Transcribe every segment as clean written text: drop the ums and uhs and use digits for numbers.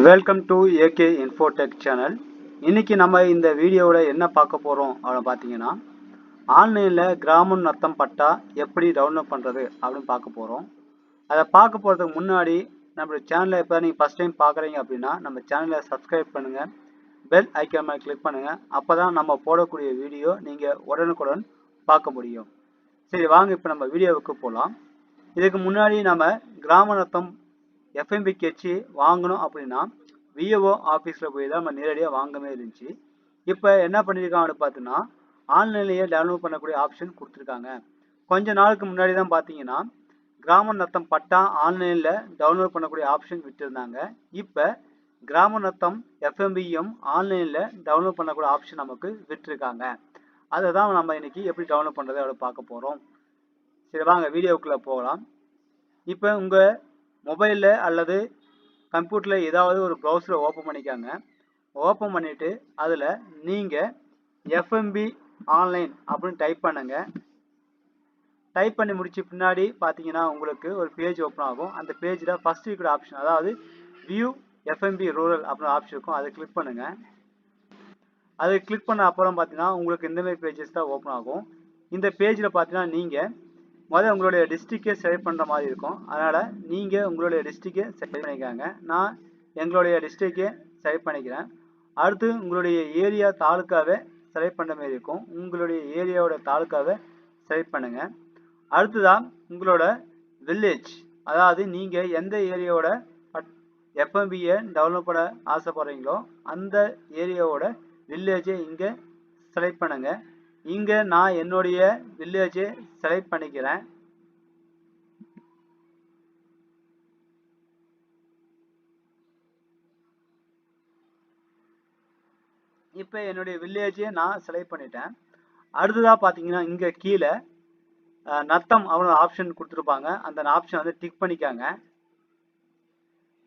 Welcome to AK Infotech channel. இன்னைக்கு நம்ம இந்த வீடியோவில் என்ன பார்க்க போகிறோம் அப்படின்னு பார்த்தீங்கன்னா, ஆன்லைனில் கிராமம் நத்தம் பட்டா எப்படி டவுன்லோட் பண்ணுறது அப்படின்னு பார்க்க போகிறோம். அதை பார்க்க போகிறதுக்கு முன்னாடி நம்மளுடைய சேனலை இப்போ நீங்கள் ஃபஸ்ட் டைம் பார்க்குறீங்க அப்படின்னா நம்ம சேனலை சப்ஸ்கிரைப் பண்ணுங்கள், பெல் ஐக்கான் மேலே கிளிக் பண்ணுங்கள். அப்போ தான் நம்ம போடக்கூடிய வீடியோ நீங்கள் உடனுக்குடன் பார்க்க முடியும். சரி, வாங்க இப்போ நம்ம வீடியோவுக்கு போகலாம். இதுக்கு முன்னாடி நம்ம கிராம நத்தம் எஃப்எம்பிகேச்சு வாங்கணும் அப்படின்னா விஏஓ ஆஃபீஸில் போய் தான் நம்ம நேரடியாக வாங்கவே இருந்துச்சு. இப்போ என்ன பண்ணியிருக்காங்க அப்படின்னு பார்த்தீங்கன்னா, ஆன்லைன்லேயே டவுன்லோட் பண்ணக்கூடிய ஆப்ஷன் கொடுத்துருக்காங்க. கொஞ்ச நாளுக்கு முன்னாடி தான் பார்த்தீங்கன்னா கிராம நத்தம் பட்டா ஆன்லைனில் டவுன்லோட் பண்ணக்கூடிய ஆப்ஷன் விட்டுருந்தாங்க. இப்போ கிராம நத்தம் எஃப்எம்பியும் ஆன்லைனில் டவுன்லோட் பண்ணக்கூடிய ஆப்ஷன் நமக்கு விட்டுருக்காங்க. அதை தான் நம்ம இன்னைக்கு எப்படி டவுன்லோட் பண்ணுறது அவ்வளோ பார்க்க போகிறோம். சரி, வாங்க வீடியோக்குள்ளே போகலாம். இப்போ உங்கள் மொபைலில் அல்லது கம்ப்யூட்டரில் ஏதாவது ஒரு ப்ரௌசரை ஓப்பன் பண்ணிக்காங்க. ஓப்பன் பண்ணிவிட்டு அதில் நீங்கள் எஃப்எம்பி ஆன்லைன் அப்படின்னு டைப் பண்ணுங்க. டைப் பண்ணி முடிச்ச பின்னாடி பார்த்தீங்கன்னா உங்களுக்கு ஒரு பேஜ் ஓப்பன் ஆகும். அந்த பேஜில் ஃபஸ்ட் இருக்கிற ஆப்ஷன், அதாவது வியூ எஃப்எம்பி ரூரல் அப்படின்னு ஆப்ஷன் இருக்கும். அதை கிளிக் பண்ணுங்கள். அதை கிளிக் பண்ண அப்புறம் பார்த்தீங்கன்னா உங்களுக்கு இந்தமாதிரி பேஜஸ் தான் ஓப்பன் ஆகும். இந்த பேஜில் பார்த்தீங்கன்னா நீங்கள் முதல்ல உங்களுடைய டிஸ்ட்ரிக்டை செலக்ட் பண்ணுற மாதிரி இருக்கும். அதனால் நீங்கள் உங்களுடைய டிஸ்ட்ரிக்டை செலக்ட் பண்ணிக்காங்க. நான் எங்களுடைய டிஸ்ட்ரிக்டை செலக்ட் பண்ணிக்கிறேன். அடுத்து உங்களுடைய ஏரியா தாலுக்காவை செலக்ட் பண்ணுற மாதிரி இருக்கும். உங்களுடைய ஏரியாவோட தாலுக்காவை செலக்ட் பண்ணுங்கள். அடுத்துதான் உங்களோட வில்லேஜ், அதாவது நீங்கள் எந்த ஏரியாவோட எஃப்எம்பியை டெவலப் பண்ண ஆசைப்படுறீங்களோ அந்த ஏரியாவோட வில்லேஜை இங்கே செலக்ட் பண்ணுங்கள். இங்கே நான் என்னுடைய வில்லேஜை செலக்ட் பண்ணிக்கிறேன். இப்போ என்னுடைய வில்லேஜை நான் செலக்ட் பண்ணிட்டேன். அடுத்ததாக பார்த்தீங்கன்னா இங்கே கீழே நத்தம் அப்படின்னு ஆப்ஷன் கொடுத்துருப்பாங்க. அந்த ஆப்ஷன் வந்து டிக் பண்ணிக்காங்க.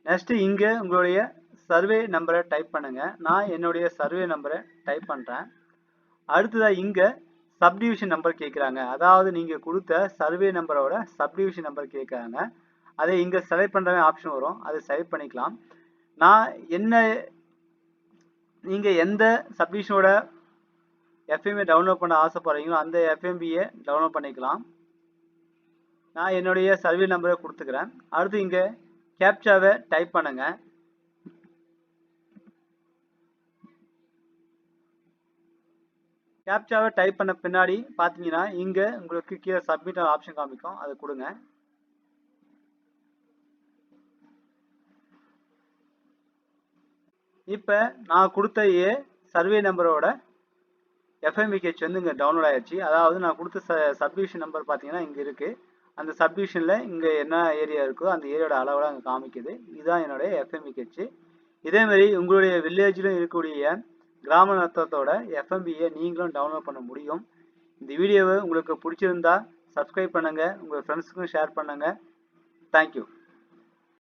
நெக்ஸ்ட்டு இங்கே உங்களுடைய சர்வே நம்பரை டைப் பண்ணுங்கள். நான் என்னுடைய சர்வே நம்பரை டைப் பண்ணுறேன். அடுத்ததாக இங்கே சப்டிவிஷன் நம்பர் கேட்குறாங்க. அதாவது நீங்கள் கொடுத்த சர்வே நம்பரோட சப்டிவிஷன் நம்பர் கேட்குறாங்க. அதை இங்கே செலக்ட் பண்ணுற ஆப்ஷன் வரும். அதை செலக்ட் பண்ணிக்கலாம். நான் நீங்கள் எந்த சப்டிவிஷனோட எஃப்எம்பி டவுன்லோட் பண்ண ஆசைப்படுறீங்களோ அந்த எஃப்எம்பியை டவுன்லோட் பண்ணிக்கலாம். நான் என்னுடைய சர்வே நம்பரை கொடுத்துக்கிறேன். அடுத்து இங்கே கேப்சாவை டைப் பண்ணுங்கள். கேப்சாவை டைப் பண்ண பின்னாடி பார்த்தீங்கன்னா இங்கே உங்களுக்கு கீழே சப்மிட் ஆப்ஷன் காமிக்கும். அதை கொடுங்க. இப்போ நான் கொடுத்த சர்வே நம்பரோட எஃப்எம்பிகேச் வந்து இங்கே டவுன்லோட் ஆயிடுச்சு. அதாவது நான் கொடுத்த சப்டிவிஷன் நம்பர் பார்த்தீங்கன்னா இங்கே இருக்குது. அந்த சப்டிவிஷனில் இங்கே என்ன ஏரியா இருக்கோ அந்த ஏரியாவோட அளவில் அங்கே காமிக்குது. இதுதான் என்னுடைய எஃப்எம்பிகேச்சு. இதேமாரி உங்களுடைய வில்லேஜிலும் இருக்கக்கூடிய கிராம நத்தத்தோட எஃப்எம்பியை நீங்களும் டவுன்லோட் பண்ண முடியும். இந்த வீடியோவை உங்களுக்கு பிடிச்சிருந்தா சப்ஸ்கிரைப் பண்ணுங்கள், உங்கள் ஃப்ரெண்ட்ஸுக்கும் ஷேர் பண்ணுங்கள். தேங்க்யூ.